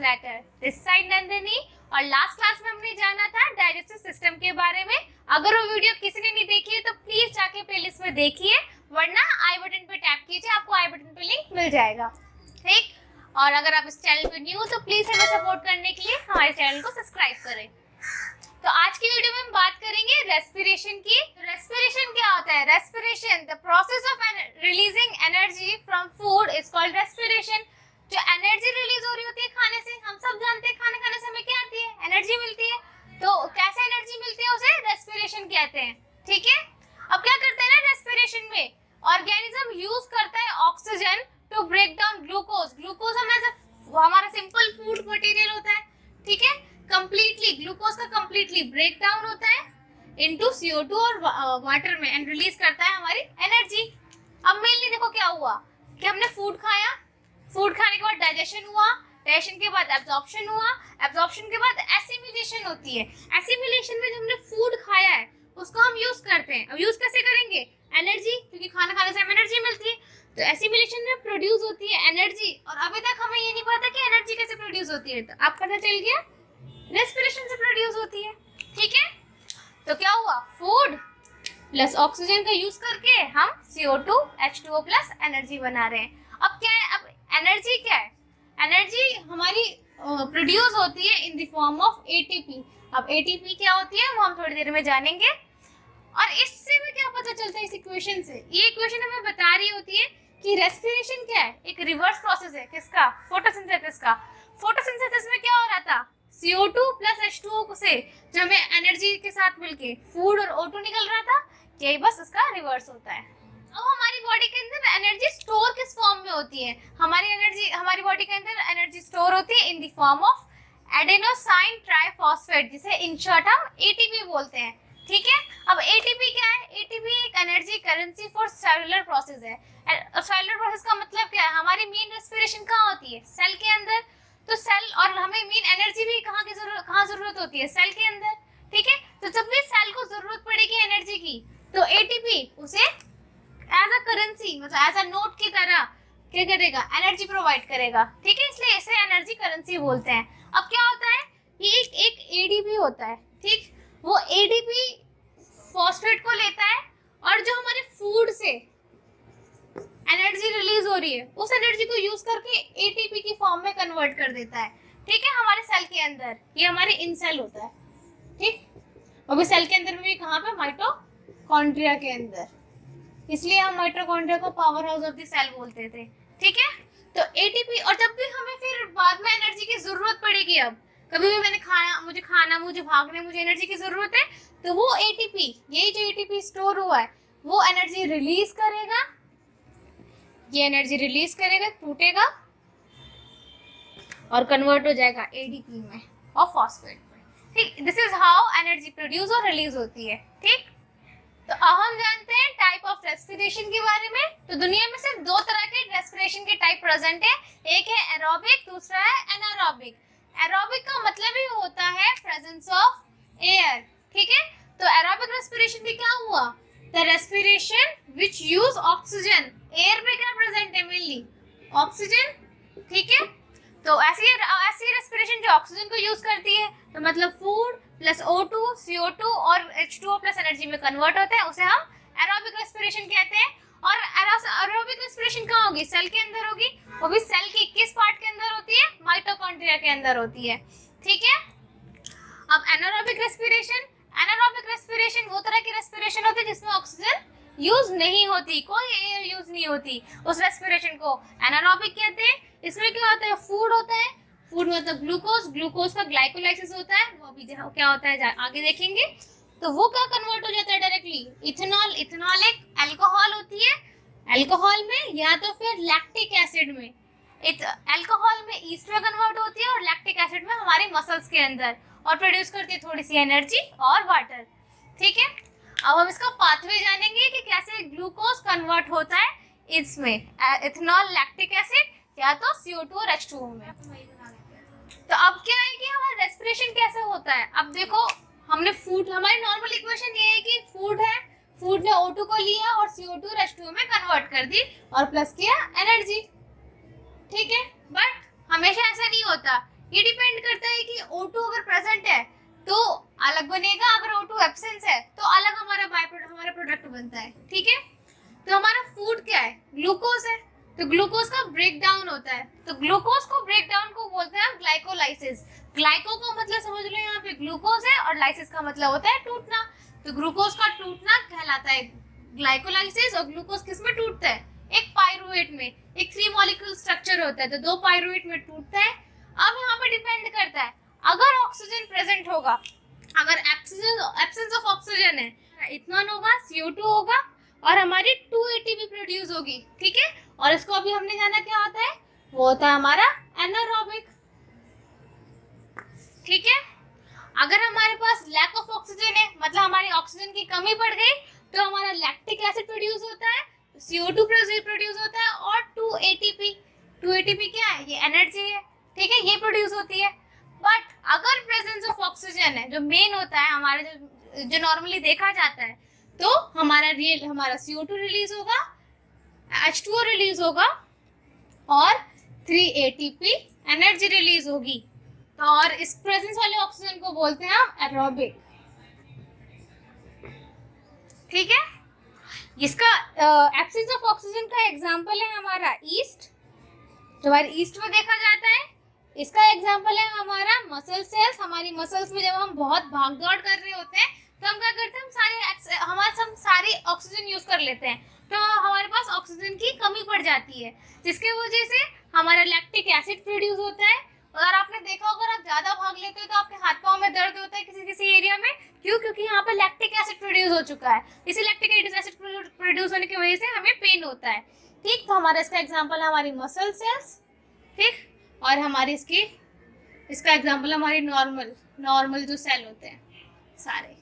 Blatter, this side Nandini. और last class में हमने जाना था डाइजेस्टिव सिस्टम के बारे में। अगर वो वीडियो किसी ने नहीं देखी है तो प्लीज जाके प्लेलिस्ट में देखिए, वरना आई बटन पे टैप कीजिए, आपको आई बटन पे लिंक मिल जाएगा, ठीक। और अगर आप इस चैनल पे न्यू हो तो प्लीज हमें सपोर्ट करने के लिए हमारे चैनल को सब्सक्राइब करें। तो आज की वीडियो में हम बात करेंगे रेस्पिरेशन की। रेस्पिरेशन क्या होता है? Respiration, the process of releasing energy from food is called respiration. जो एनर्जी रिलीज हो रही होती है खाने से, हम सब जानते हैं खाने खाने से हमें क्या आती है? एनर्जी मिलती है। तो कैसे एनर्जी मिलती है उसे रेस्पिरेशन कहते हैं, ठीक है। अब क्या करते हैं ना रेस्पिरेशन में, ऑर्गेनिज्म यूज करता है oxygen to break down glucose. Glucose हमारा सिंपल फूड मटेरियल होता है, ठीक है। कंप्लीटली ग्लूकोज का कंप्लीटली ब्रेक डाउन होता है इनटू CO2 और वाटर में एंड रिलीज करता है हमारी एनर्जी। अब मेनली देखो क्या हुआ कि हमने फूड खाया, फूड खाने के बाद डाइजेशन हुआ, डाइजेशन के बाद एब्जॉर्प्शन हुआ, एब्जॉर्प्शन के बाद एसिमिलेशन होती है। एसिमिलेशन में जो हमने फूड खाया है उसको हम यूज करते हैं। अब यूज कैसे करेंगे? एनर्जी, क्योंकि खाना खाने से हमें एनर्जी मिलती है। तो एसिमिलेशन में प्रोड्यूस होती है एनर्जी। और अभी तक हमें ये नहीं पता कि एनर्जी कैसे प्रोड्यूस होती है, तो आप पता चल गया रेस्पिरेशन से प्रोड्यूस होती है, ठीक है। तो क्या हुआ, फूड प्लस ऑक्सीजन का यूज करके हम CO2 H2O प्लस एनर्जी बना रहे हैं। अब क्या है, अब एनर्जी क्या है? एनर्जी हमारी प्रोड्यूस होती है in the form of ATP। अब ATP क्या होती है वो हम थोड़ी देर में जानेंगे। और इससे में क्या पता चलता है इस इक्वेशन से? ये इक्वेशन हमें बता रही होती है कि रेस्पिरेशन क्या है, एक रिवर्स प्रोसेस है। किसका? फोटोसिंथेसिस का। फोटोसिंथेसिस में क्या हो रहा था? CO2 प्लस H2O से जो हमें एनर्जी के साथ मिलके फूड और O2 निकल रहा था, यही बस इसका रिवर्स होता है। अब हमारी बॉडी के अंदर एनर्जी स्टोर किस फॉर्म में होती है? हमारी बॉडी के अंदर एनर्जी स्टोर होती है in the form of adenosine triphosphate, जिसे इन शॉर्ट हम ATP बोलते हैं, ठीक है। अब ATP क्या है? ATP एक energy currency for cellular process है। सेलुलर प्रोसेस का मतलब क्या है? हमारी मेन रेस्पिरेशन कहाँ होती है? सेल के अंदर। तो सेल, और हमें मेन एनर्जी भी कहाँ जरूरत होती है? सेल के अंदर, ठीक है। तो जब भी सेल को जरूरत पड़ेगी एनर्जी की, तो ATP उसे एज अ करेंसी, मतलब एज अ नोट की तरह क्या करेगा? एनर्जी प्रोवाइड करेगा, ठीक है। इसलिए इसे एनर्जी करेंसी बोलते हैं। अब क्या होता है, ये एक ADP होता है, ठीक। वो ADP फॉस्फेट को लेता है और जो हमारे फूड से एनर्जी रिलीज हो रही है उस एनर्जी को यूज करके ATP की फॉर्म में कन्वर्ट कर देता है, ठीक है, हमारे सेल के अंदर। ये हमारे इन सेल होता है, ठीक। और भी सेल के अंदर भी कहाँ पे? माइटोकॉन्ड्रिया के अंदर। इसलिए हम माइटोकॉन्ड्रिया को power house of the cell बोलते थे, ठीक है। तो ATP, और जब भी हमें फिर बाद में एनर्जी की जरूरत पड़ेगी, अब कभी भी मुझे भागने, मुझे एनर्जी की जरूरत है, तो वो ATP, यही जो ATP स्टोर हुआ है वो एनर्जी रिलीज करेगा। ये एनर्जी रिलीज करेगा, टूटेगा और कन्वर्ट हो जाएगा ADP में और फॉस्फेट में, ठीक। This is how energy produce और रिलीज होती है, ठीक। तो अब हम जानते हैं टाइप ऑफ रेस्पिरेशन के बारे में। तो दुनिया में सिर्फ दो तरह के रेस्पिरेशन के टाइप प्रेजेंट है, एक है एरोबिक, दूसरा है एनारोबिक। एरोबिक का मतलब ही होता है प्रेजेंस ऑफ एयर, ठीक है। तो एरोबिक रेस्पिरेशन में क्या हुआ? The respiration which use oxygen. Air में क्या प्रेजेंट है? मेनली ऑक्सीजन, ठीक है। तो ऐसी रेस्पिरेशन जो ऑक्सीजन को यूज करती है, तो मतलब फूड प्लस O2 CO2 और H2O प्लस एनर्जी में कन्वर्ट होते हैं, उसे हम एरोबिक रेस्पिरेशन कहते हैं। और एरोबिक रेस्पिरेशन कहाँ होगी? सेल के अंदर होगी, वो भी सेल के किस पार्ट के अंदर होती है? माइटोकॉन्ड्रिया के अंदर होती है, ठीक है। अब एनारोबिक रेस्पिरेशन वो तरह की रेस्पिरेशन होती है जिसमें ऑक्सीजन यूज नहीं होती, कोई एयर यूज नहीं होती, उस रेस्पिरेशन को एनारोबिक कहते हैं। इसमें क्या होता है? फूड होता है, फूड मतलब ग्लूकोज का ग्लाइकोलाइसिस होता है, वो अभी क्या होता है आगे देखेंगे। तो वो क्या कन्वर्ट हो जाता है डायरेक्टली? इथेनॉल एक अल्कोहल होती है, अल्कोहल में या तो फिर लैक्टिक एसिड में। अल्कोहल में ईस्ट में कन्वर्ट होती है और लैक्टिक एसिड में हमारे मसल्स के अंदर, और प्रोड्यूस करती है थोड़ी सी एनर्जी और वाटर, ठीक है। अब हम इसका पाथवे जानेंगे कि कैसे ग्लूकोज कन्वर्ट होता है इसमें, इथेनॉल, लैक्टिक एसिड या तो CO2 और H2O में। तो अब क्या है कि हमारा रेस्पिरेशन कैसे होता है? अब देखो, हमने फूड, हमारी नॉर्मल इक्वेशन ये है कि फूड है, फूड ने O2 को लिया और CO2 और H2O में कन्वर्ट कर दी और प्लस किया एनर्जी, ठीक है। बट हमेशा ऐसा नहीं होता ये डिपेंड करता है कि O2 अगर प्रेजेंट है तो अलग बनेगा, अगर O2 एब्सेंस है तो अलग हमारा बाय प्रोडक्ट, हमारा प्रोडक्ट बनता है। ठीक है, तो हमारा फूड क्या है, ग्लूकोज है, तो ग्लूकोज का ब्रेक डाउन होता है, तो ग्लूकोज को ब्रेक डाउन को बोलते हैं ग्लाइकोलाइसिस। ग्लाइको का मतलब समझ लो यहाँ पे ग्लूकोज है, और लाइसिस का मतलब होता है टूटना, तो ग्लूकोज का टूटना कहलाता है ग्लाइकोलाइसिस। और ग्लूकोज किस में टूटता है, एक पाइरुवेट में, एक 3 मॉलिक्यूल स्ट्रक्चर होता है, तो 2 पाइरुवेट में टूटता है। अब यहाँ पे डिपेंड करता है, अगर ऑक्सीजन प्रेजेंट होगा, अगर एब्सेंस ऑफ ऑक्सीजन है, इथेनॉल होगा, CO2 होगा, और हमारी 2 ATP प्रोड्यूस होगी। ठीक है, और इसको अभी हमने जाना क्या होता है, वो होता है हमारा एनारोबिक। ठीक है, अगर हमारे पास लैक ऑफ ऑक्सीजन है, मतलब हमारी ऑक्सीजन की कमी पड़ गई, तो हमारा लैक्टिक एसिड प्रोड्यूस होता है, CO2 प्रोड्यूस होता है, और 2 ATP क्या है, ये एनर्जी है। ठीक है, ये प्रोड्यूस होती है। बट अगर प्रेजेंस ऑफ ऑक्सीजन है, जो मेन होता है हमारे, जो नॉर्मली देखा जाता है, तो हमारा CO2 रिलीज होगा, H2O रिलीज होगा, और 3 ATP एनर्जी रिलीज होगी। तो और इस प्रेजेंस वाले ऑक्सीजन को बोलते हैं हम एरोबिक। ठीक है, इसका एब्सेंस ऑफ ऑक्सीजन का एग्जांपल है हमारा ईस्ट, जो हमारे ईस्ट में देखा जाता है। इसका एग्जांपल है हमारा मसल सेल्स। हमारी मसल्स में जब हम बहुत भाग दौड़ कर रहे होते हैं तो हम क्या करते हैं, हम सारी ऑक्सीजन यूज कर लेते हैं, तो हमारे पास ऑक्सीजन की कमी पड़ जाती है, जिसके वजह से हमारा लैक्टिक एसिड प्रोड्यूस होता है। और आपने देखा होगा, अगर आप ज्यादा भाग लेते हो तो आपके हाथ पांव में दर्द होता है किसी किसी एरिया में, क्यों, क्योंकि यहाँ पर लैक्टिक एसिड प्रोड्यूस हो चुका है। इसी लैक्टिक एसिड प्रोड्यूस होने की वजह से हमें पेन होता है। ठीक, तो हमारा इसका एग्जाम्पल है हमारी मसल सेल्स। ठीक, और हमारी इसका एग्जाम्पल हमारी नॉर्मल जो सेल होते हैं सारे,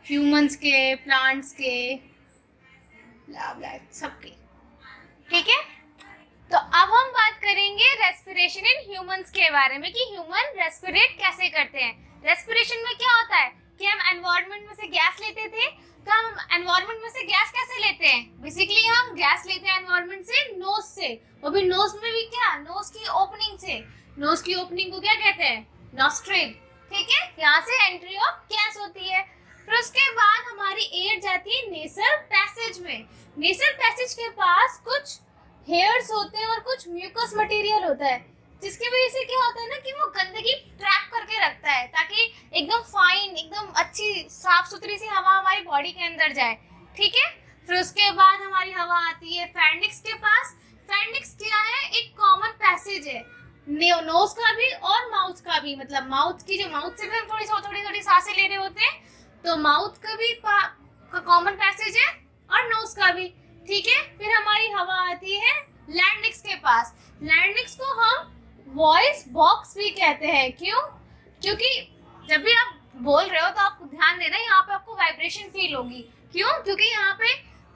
ह्यूमंस के, प्लांट्स के, सबके। ठीक है, तो अब हम बात करेंगे रेस्पिरेशन इन ह्यूमंस के बारे में, कि ह्यूमन रेस्पिरेट कैसे करते हैं। रेस्पिरेशन में क्या होता है कि हम एनवायरनमेंट में से गैस लेते थे, तो हम एनवायरनमेंट में से गैस कैसे लेते हैं, बेसिकली हम गैस लेते हैं एनवायरनमेंट से नोज से, वो भी नोज में भी क्या, नोज की ओपनिंग से। नोज की ओपनिंग को क्या कहते हैं, नॉस्ट्रिल। ठीक है, यहाँ से एंट्री ऑफ गैस होती है। फिर उसके बाद हमारी एयर जाती है नेसल पैसेज में। नेसल पैसेज के पास कुछ हेयर्स होते हैं और कुछ म्यूकस मटेरियल होता है, जिसकी वजह से क्या होता है ना कि वो गंदगी ट्रैप करके रखता है, ताकि एकदम फाइन, एकदम अच्छी साफ सुथरी सी हवा हमारी बॉडी के अंदर जाए। ठीक है, फिर उसके बाद हमारी हवा आती है फैरिंक्स के पास। फैरिंक्स क्या है, एक कॉमन पैसेज है नोज का भी और माउथ का भी, मतलब माउथ की, जो माउथ से भी हम थोड़ी सांसें ले रहे होते हैं, तो माउथ का भी कॉमन पैसेज है, और नोज का भी। ठीक है, फिर हमारी हवा आती है लैरिंक्स के पास। लैरिंक्स को हम वॉइस बॉक्स भी कहते हैं। क्यों, क्योंकि जब भी आप बोल रहे हो तो आपको ध्यान देना, यहाँ पे आपको वाइब्रेशन फील होगी। क्यों, क्योंकि यहाँ पे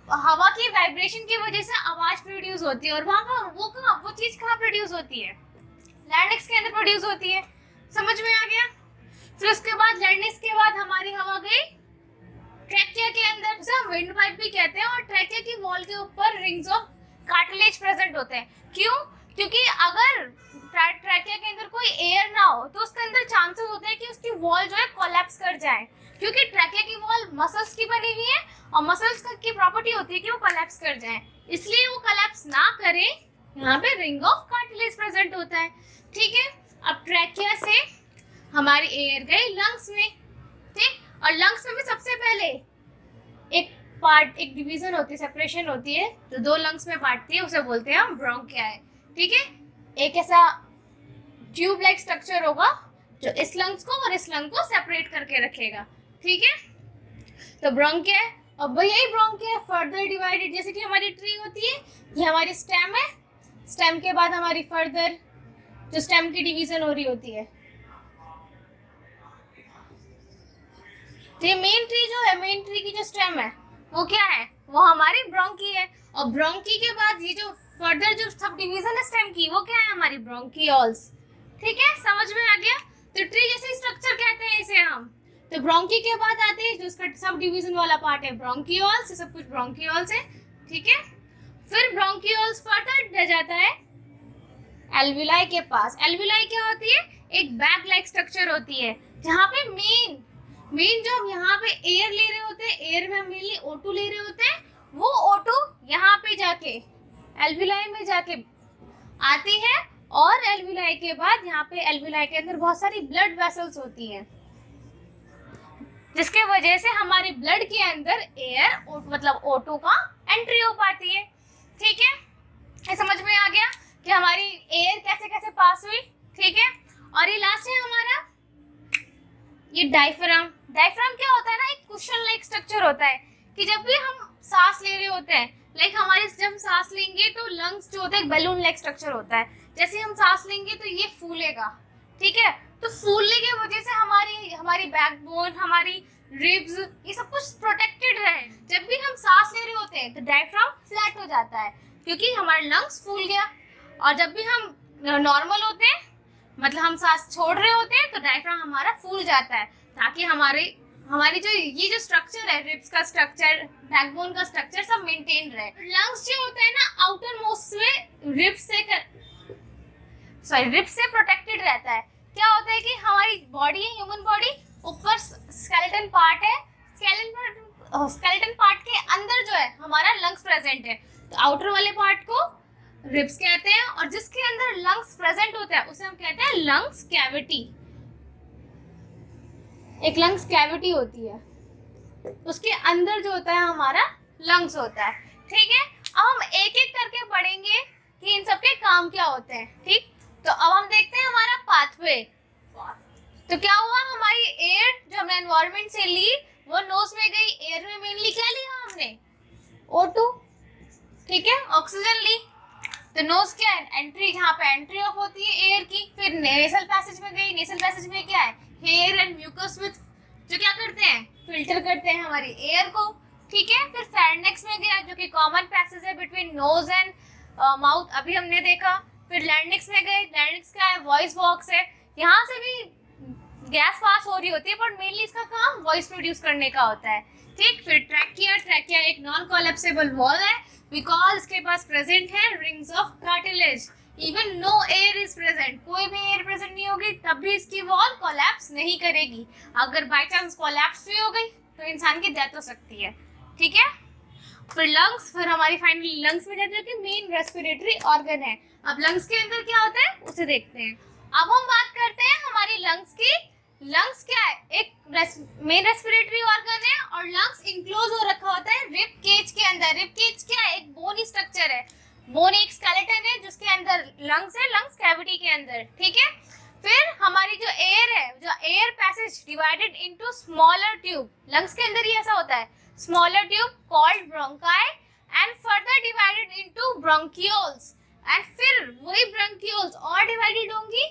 हवा की वाइब्रेशन की वजह से आवाज प्रोड्यूस होती है, और वहाँ का वो चीज कहाँ प्रोड्यूस होती है, लैरिंक्स के अंदर प्रोड्यूस होती है। समझ में आ गया। फिर उसके बाद लैरिंक्स के बाद हमारी हवा गई ट्रैकिया के अंदर, जिसे हम विंड पाइप भी कहते हैं, और ट्रैकिया की वॉल के ऊपर रिंग्स ऑफ कार्टिलेज प्रेजेंट होते हैं। क्यों, क्योंकि अगर ट्रैकिया के अंदर कोई एयर ना हो तो उसके अंदर चांसेस होते हैं कि उसकी वॉल जो है कोलैप्स कर जाए, क्योंकि ट्रैकिया की वॉल मसल्स की बनी हुई है, और मसल्स की प्रॉपर्टी होती है कि वो कोलैप्स कर जाए, इसलिए वो कोलैप्स ना करे, यहाँ पे रिंग ऑफ कार्टिलेज प्रेजेंट होता है। ठीक है, अब ट्रैकिया से हमारी एयर गई लंग्स में। ठीक, और लंग्स में भी सबसे पहले एक डिवीजन होती है, सेपरेशन होती है, जो 2 लंग्स में बांटती है, उसे बोलते हैं हम ब्रोंकिया। ठीक है, एक ऐसा ट्यूब लाइक स्ट्रक्चर होगा जो इस लंग्स को और इस लंग को सेपरेट करके रखेगा। ठीक है, तो ब्रोंकिया। अब यही ब्रोंकिया फर्दर डिवाइडेड, जैसे कि हमारी ट्री होती है, ये हमारी स्टेम है, स्टेम के बाद हमारी फर्दर जो स्टेम की डिवीजन हो रही होती है। तो ये मेन ट्री जो है, मेन ट्री की जो स्टेम है वो क्या है, वो हमारी ब्रोंकी है, और ब्रोंकी के बाद ये जो फर्दर जो सब डिवीजन है स्टेम की, वो क्या है, हमारी ब्रोंकियोल्स। ठीक है, समझ में आ गया। तो ट्री जैसे स्ट्रक्चर कहते हैं इसे हम। तो ब्रोंकी के बाद आते हैं जो उसका सब डिवीजन वाला पार्ट है ब्रोंकियोल्स, सब कुछ ब्रोंकियोल्स है। ठीक है, फिर ब्रोंकियोल्स फर्दर रह जाता है एल्वुलाई के पास। एल्वुलाई क्या होती है? एक बैग लाइक स्ट्रक्चर होती है जहाँ पे मेन जो हम यहाँ पे एयर ले रहे होते हैं, एयर में हम मेनली O2 ले रहे होते हैं, वो O2 यहाँ पे जाके एल्वुलाई में जाके आती है और एल्वुलाई के बाद यहाँ पे एल्वुलाई के अंदर बहुत सारी ब्लड वेसल्स होती हैं जिसके वजह से हमारे ब्लड के अंदर एयर मतलब O2 का एंट्री हो पाती है। ठीक है, ये समझ में आ गया कि हमारी एयर कैसे कैसे पास हुई। ठीक है, और ये लास्ट है हमारा ये डायफ्राम। डायफ्राम क्या होता है ना, एक कुशन लाइक स्ट्रक्चर होता है कि जब भी हम सांस ले रहे होते हैं, लाइक हमारे जब हम सांस लेंगे तो लंग्स जो होता है एक बैलून लाइक स्ट्रक्चर होता है, जैसे हम सांस लेंगे तो ये फूलेगा। ठीक है, तो फूलने की वजह से हमारी बैकबोन, हमारी रिब्स, ये सब कुछ प्रोटेक्टेड रहे। जब भी हम सांस ले रहे होते हैं तो डायफ्राम फ्लैट हो जाता है क्योंकि हमारा लंग्स फूल गया। और जब भी हम नॉर्मल होते हैं, मतलब हम सांस छोड़ रहे होते हैं, तो डायफ्राम हमारा फूल जाता है ताकि हमारी जो ये जो स्ट्रक्चर है, रिब्स का स्ट्रक्चर, बैकबोन का स्ट्रक्चर सब मेंटेन रहे। लंग्स जो होता है ना आउटर मोस्ट में रिब्स से प्रोटेक्टेड रहता है। क्या होता है कि हमारी बॉडी है, ह्यूमन बॉडी, ऊपर स्केलेटन पार्ट है, स्केलेटन पार्ट के अंदर जो है हमारा लंग्स प्रेजेंट है, तो आउटर वाले पार्ट को रिब्स कहते हैं और जिसके अंदर लंग्स प्रेजेंट होता है उसे हम कहते हैं लंग्स कैविटी। एक लंग्स कैविटी होती है, उसके अंदर जो होता है हमारा लंग्स होता है। ठीक है, अब हम एक एक करके पढ़ेंगे कि इन सबके काम क्या होते हैं। ठीक, तो अब हम देखते हैं हमारा पाथवे। तो क्या हुआ, हमारी एयर जो हमने एनवायरनमेंट से ली वो नोज में गई। एयर में मेनली क्या लिया हमने? O2। ठीक है, ऑक्सीजन ली, तो नोज क्या है? एंट्री, जहाँ पे एंट्री ऑफ होती है एयर की। फिर नेसल पैसेज में गई। नेसल पैसेज में क्या है? हेयर एंड म्यूकस विथ, जो क्या करते हैं? फिल्टर करते हैं हमारी एयर को। ठीक है, फिर फेरिंक्स में गया जो कि कॉमन पैसेज है बिटवीन नोज एंड माउथ, अभी हमने देखा। फिर लैरिंक्स में गए। लैरिंक्स क्या है? वॉइस बॉक्स है, यहाँ से भी गैस पास हो रही होती है बट मेनली इसका काम वॉइस प्रोड्यूस करने का होता है। ठीक, फिर ट्रैकिया एक नॉन कोलैप्सिबल वॉल है बिकॉज इसके पास प्रेजेंट है rings of cartilage. Even know air is present, कोई भी एयर प्रेजेंट नहीं होगी तब भी इसकी वॉल कोलैप्स नहीं करेगी। अगर बाय चांस कोलैप्स भी हो गई तो इंसान की डेथ हो सकती है। ठीक है, फिर लंग्स, फिर हमारी फाइनली लंग्स में जाते हैं कि मेन रेस्पिरेटरी ऑर्गन है। अब लंग्स के अंदर क्या होता है उसे देखते हैं। अब हम बात करते हैं हमारी लंग्स की। लंग्स क्या है? एक मेन रेस्पिरेटरी ऑर्गन है और लंग्स इंक्लोज हो रखा होता है रिब केज के अंदर। रिब केज क्या है? एक बोनी स्ट्रक्चर है, बोन एक स्केलेटन है जिसके अंदर लंग्स है, लंग्स कैविटी के अंदर। ठीक है, फिर हमारी जो एयर है, जो air passage divided into smaller tube. Lungs के अंदर ही ऐसा होता है, smaller tube called bronchi and further divided into bronchioles and फिर वही ब्रोंकियोल्स और डिवाइडेड होंगी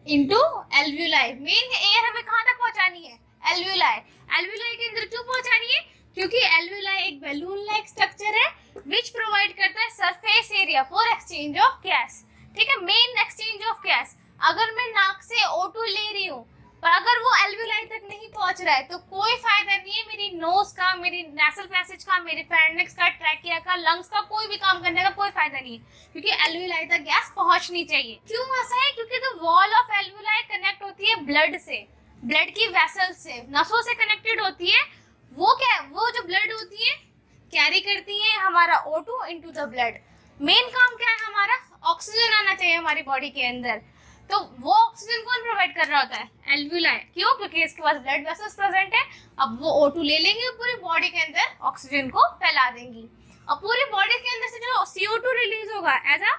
इनटू एल्वुलाई। मेन एयर हमें कहाँ तक पहुंचानी है? एल्वुलाई। एल्वुलाई के अंदर क्यों पहुंचानी है? क्योंकि एल्वुलाई एक बैलून लाइक स्ट्रक्चर है विच प्रोवाइड करता है surface area for exchange of gas. ठीक है, मेन एक्सचेंज ऑफ गैस। अगर मैं नाक से O2 ले रही हूँ पर अगर वो एल्वुलाई तक नहीं पहुंच रहा है तो कोई फायदा नहीं है मेरी नोज का, मेरी नेसल पैसेज का, मेरे फेरिंक्स का, ट्रैकिया का, लंग्स का कोई भी काम करने का कोई फायदा नहीं है क्योंकि एल्वुलाई तक गैस पहुंचनी चाहिए। क्यों ऐसा है? क्योंकि the wall of alveoli connect होती है ब्लड से, ब्लड की वेसल्स से, नसों से कनेक्टेड होती है। वो क्या, वो जो ब्लड होती है कैरी करती है हमारा O2 into the blood. Main काम क्या है हमारा? ऑक्सीजन आना चाहिए हमारी बॉडी के अंदर, तो वो ऑक्सीजन कौन प्रोवाइड कर रहा होता है? एल्वुलाई। क्यों? क्योंकि इसके पास ब्लड वेसल्स प्रेजेंट है। अब वो O2 ले लेंगे और पूरी बॉडी के अंदर ऑक्सीजन को फैला देंगी और पूरी बॉडी के अंदर से जो CO2 रिलीज होगा एज अ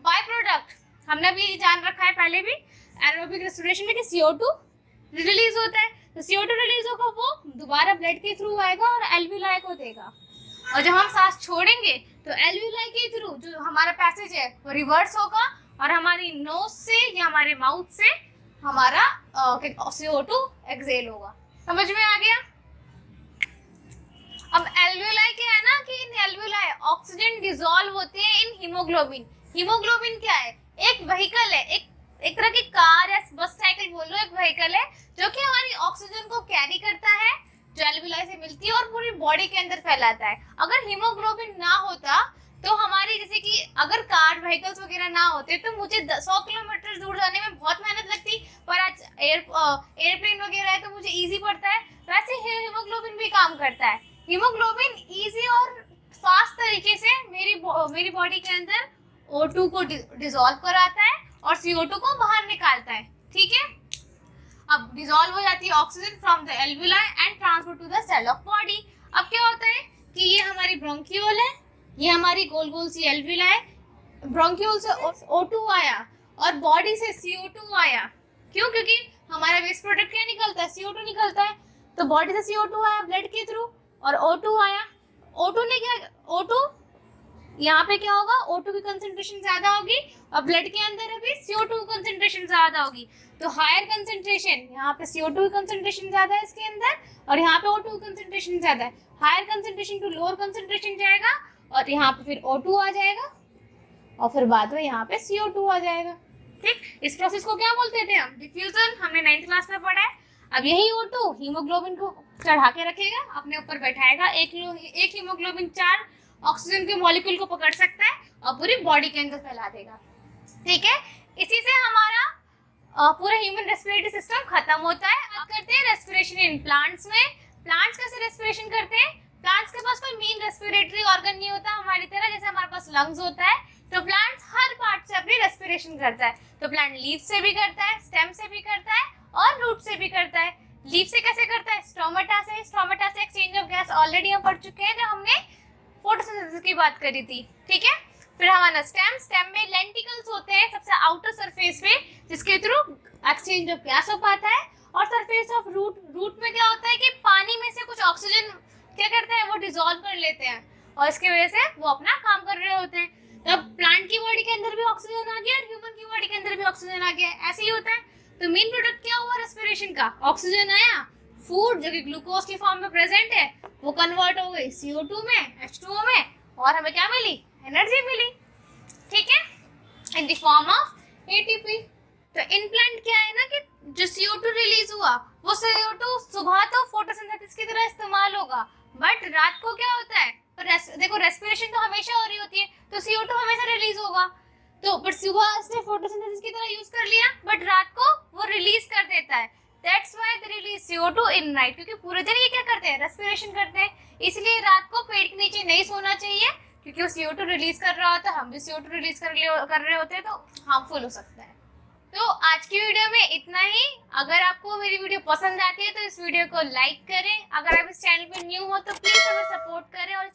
बाय प्रोडक्ट, हमने भी जान रखा है पहले भी एरोबिक रेस्पिरेशन में कि CO2 रिलीज होता है, तो CO2 रिलीज होगा वो दोबारा ब्लड के थ्रू आएगा और एल्वुलाई को देगा। और जब हम सांस छोड़ेंगे तो एल्वुलाई के थ्रू जो हमारा पैसेज है वो रिवर्स होगा और हमारी नोज से या हमारे माउथ से हमारा CO2 एक्सेल होगा। समझ में आ गया? अब एल्वुलाई क्या है ना कि इन एल्वुलाई ऑक्सीजन डिसॉल्व होते हैं इन हीमोग्लोबिन। हीमोग्लोबिन क्या है? एक व्हीकल है, एक तरह की कार या बस साइकिल बोलो, एक व्हीकल है जो कि हमारी ऑक्सीजन को कैरी करता है जो एल्वुलाई से मिलती है और पूरी बॉडी के अंदर फैलाता है। अगर हीमोग्लोबिन ना होता तो हमारी जैसे कि अगर कार व्हीकल्स वगैरह ना होते तो मुझे 100 किलोमीटर दूर जाने में बहुत मेहनत लगती, पर आज एयरप्लेन वगैरह है तो मुझे इजी पड़ता है। वैसे हीमोग्लोबिन भी काम करता है। हीमोग्लोबिन इजी और फास्ट तरीके से मेरी बॉडी के अंदर O2 को डिसॉल्व कराता है और CO2 को बाहर निकालता है। ठीक है, अब डिसॉल्व हो जाती है oxygen from the alveoli and transfer to the cell of body. अब क्या होता है कि ये हमारी ब्रोंक्यूल है, ये हमारी गोल गोल सी एल्वुला है, ब्रोंक्यूल से O2 आया और बॉडी से CO2 आया। क्यों? क्योंकि हमारा वेस्ट प्रोडक्ट क्या निकलता है? CO2 निकलता है। तो बॉडी से CO2 आया ब्लड के थ्रू और O2 आया। O2 ने क्या, O2 यहाँ पे क्या होगा, O2 की कंसंट्रेशन ज्यादा होगी और ब्लड के अंदर अभी CO2 की कंसंट्रेशन ज्यादा होगी। तो हायर कंसंट्रेशन, यहाँ पे CO2 की कंसंट्रेशन ज्यादा है इसके अंदर और यहाँ पे O2 की कंसंट्रेशन ज्यादा है। Higher concentration to lower concentration जाएगा और यहाँ पे फिर O2 आ जाएगा और फिर बाद में यहाँ पे CO2 आ जाएगा। ठीक, इस प्रोसेस को क्या बोलते थे हम? डिफ्यूजन। हमने 9th क्लास में पढ़ा है। अब यही O2 हीमोग्लोबिन को चढ़ा के रखेगा, अपने ऊपर बैठाएगा। एक हीमोग्लोबिन 4 ऑक्सीजन के मॉलिक्यूल को पकड़ सकता है और पूरी बॉडी के अंदर फैला देगा। ठीक है, इसी से हमारा पूरा ह्यूमन रेस्पिरेटरी सिस्टम खत्म होता है। अब करते हैं रेस्पिरेशन इन प्लांट्स में। प्लांट्स कैसे रेस्पिरेशन करते हैं? प्लांट्स के पास कोई मेन रेस्पिरेटरी ऑर्गन नहीं होता हमारी तरह, जैसे हमारे पास लंग्स होता है। तो प्लांट्स हर पार्ट से अपनी रेस्पिरेशन करता है। तो प्लांट लीफ से भी करता है, स्टेम से भी करता है और रूट से भी करता है। लीफ से कैसे करता है? स्टोमेटा से। स्टोमेटा से एक्सचेंज ऑफ गैस ऑलरेडी हम पढ़ चुके हैं जब हमने फोटोसिंथेसिस की बात करी थी। ठीक है, फिर हमारा स्टेम में लेंटिकल्स होते हैं सबसे आउटर सरफेस पे, जिसके थ्रू एक्सचेंज ऑफ गैस हो पाता है। और सरफेस ऑफ रूट में क्या होता है कि पानी में से कुछ ऑक्सीजन क्या करते हैं, वो डिसॉल्व कर लेते हैं और इसकी वजह से वो अपना काम कर रहे होते हैं। तब प्लांट की बॉडी के अंदर भी ऑक्सीजन आ गया और ह्यूमन की बॉडी के अंदर भी ऑक्सीजन आ गया। ऐसे ही होता है। तो मेन प्रोडक्ट क्या हुआ रेस्पिरेशन का? ऑक्सीजन आया, फूड जो कि ग्लूकोज की फॉर्म में प्रेजेंट है वो कन्वर्ट हो गई CO2 में, H2O में, और हमें क्या मिली? एनर्जी मिली। ठीक है, in the form of ATP। तो इन प्लांट क्या है ना कि जो CO2 रिलीज हुआ वो CO2 सुबह तो फोटोसिंथेसिस की तरह इस्तेमाल होगा, बट रात को क्या होता है? देखो रेस्पिरेशन तो हमेशा हो रही होती है, तो CO2 हमेशा रिलीज होगा। तो बट सुबह इसने फोटोसिंथेसिस की तरह यूज कर लिया, बट रात को वो रिलीज कर देता है। That's why they release CO2 in night, क्योंकि पूरे दिन ये क्या करते हैं? रेस्पिरेशन करते हैं। इसलिए रात को पेड़ के नीचे नहीं सोना चाहिए, क्योंकि वो CO2 रिलीज कर रहा होता है, हम भी CO2 रिलीज कर रहे होते हैं, तो हार्मफुल हो सकता है। तो आज की वीडियो में इतना ही। अगर आपको मेरी वीडियो पसंद आती है तो इस वीडियो को लाइक करें। अगर आप इस चैनल पर न्यू हो तो प्लीज हमें सपोर्ट करें और